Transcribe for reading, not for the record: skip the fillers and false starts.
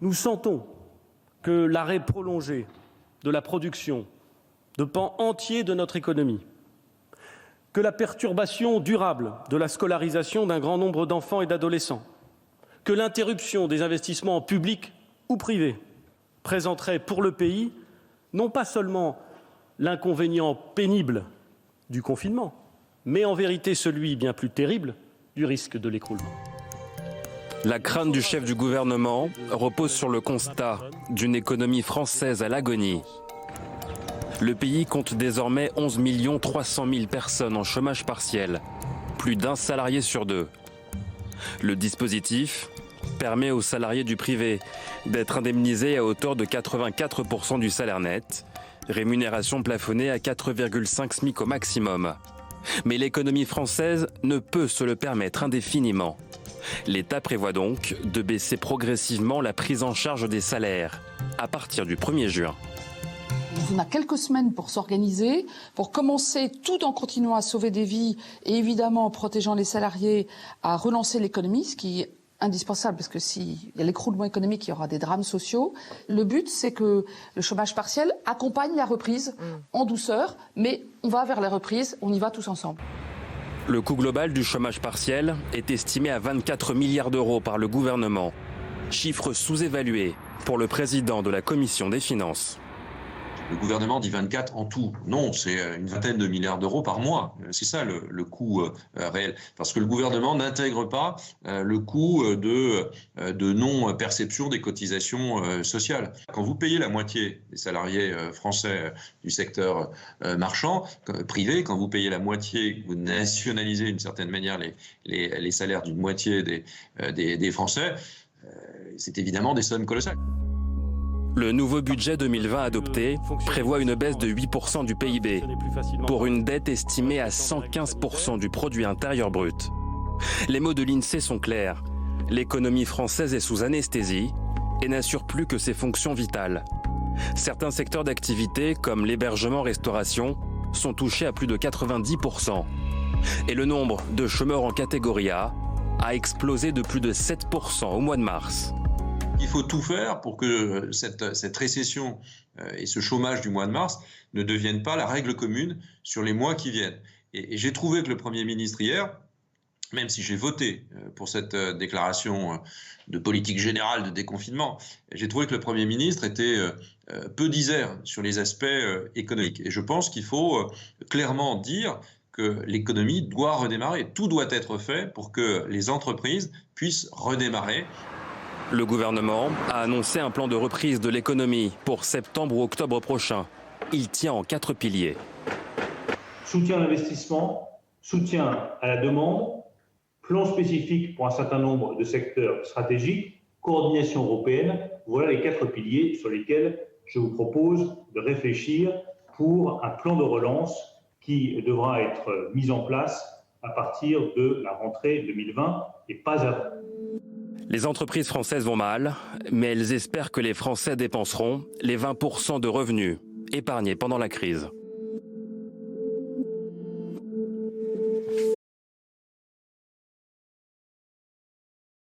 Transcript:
Nous sentons que l'arrêt prolongé de la production de pans entiers de notre économie, que la perturbation durable de la scolarisation d'un grand nombre d'enfants et d'adolescents, que l'interruption des investissements publics ou privés présenterait pour le pays non pas seulement l'inconvénient pénible du confinement, mais en vérité celui bien plus terrible du risque de l'écroulement. La crainte du chef du gouvernement repose sur le constat d'une économie française à l'agonie. Le pays compte désormais 11 300 000 personnes en chômage partiel, plus d'un salarié sur deux. Le dispositif permet aux salariés du privé d'être indemnisés à hauteur de 84% du salaire net, rémunération plafonnée à 4,5 SMIC au maximum. Mais l'économie française ne peut se le permettre indéfiniment. L'État prévoit donc de baisser progressivement la prise en charge des salaires à partir du 1er juin. On a quelques semaines pour s'organiser, pour commencer, tout en continuant à sauver des vies et évidemment en protégeant les salariés, à relancer l'économie, ce qui est indispensable parce que s'il y a l'écroulement économique, il y aura des drames sociaux. Le but, c'est que le chômage partiel accompagne la reprise en douceur, mais on va vers la reprise, on y va tous ensemble. Le coût global du chômage partiel est estimé à 24 milliards d'euros par le gouvernement. Chiffre sous-évalué pour le président de la Commission des finances. Le gouvernement dit 24 en tout. Non, c'est une vingtaine de milliards d'euros par mois. C'est ça le coût réel. Parce que le gouvernement n'intègre pas le coût de non-perception des cotisations sociales. Quand vous payez la moitié des salariés français du secteur marchand, privé, quand vous payez la moitié, vous nationalisez d'une certaine manière les salaires d'une moitié des Français, c'est évidemment des sommes colossales. Le nouveau budget 2020 adopté prévoit une baisse de 8% du PIB pour une dette estimée à 115% du produit intérieur brut. Les mots de l'INSEE sont clairs. L'économie française est sous anesthésie et n'assure plus que ses fonctions vitales. Certains secteurs d'activité, comme l'hébergement-restauration, sont touchés à plus de 90%. Et le nombre de chômeurs en catégorie A a explosé de plus de 7% au mois de mars. Il faut tout faire pour que cette récession et ce chômage du mois de mars ne deviennent pas la règle commune sur les mois qui viennent. Et j'ai trouvé que le Premier ministre hier, même si j'ai voté pour cette déclaration de politique générale de déconfinement, j'ai trouvé que le Premier ministre était peu disert sur les aspects économiques. Et je pense qu'il faut clairement dire que l'économie doit redémarrer. Tout doit être fait pour que les entreprises puissent redémarrer. Le gouvernement a annoncé un plan de reprise de l'économie pour septembre ou octobre prochain. Il tient en 4 piliers. Soutien à l'investissement, soutien à la demande, plan spécifique pour un certain nombre de secteurs stratégiques, coordination européenne. Voilà les 4 piliers sur lesquels je vous propose de réfléchir pour un plan de relance qui devra être mis en place à partir de la rentrée 2020 et pas avant. Les entreprises françaises vont mal, mais elles espèrent que les Français dépenseront les 20% de revenus épargnés pendant la crise.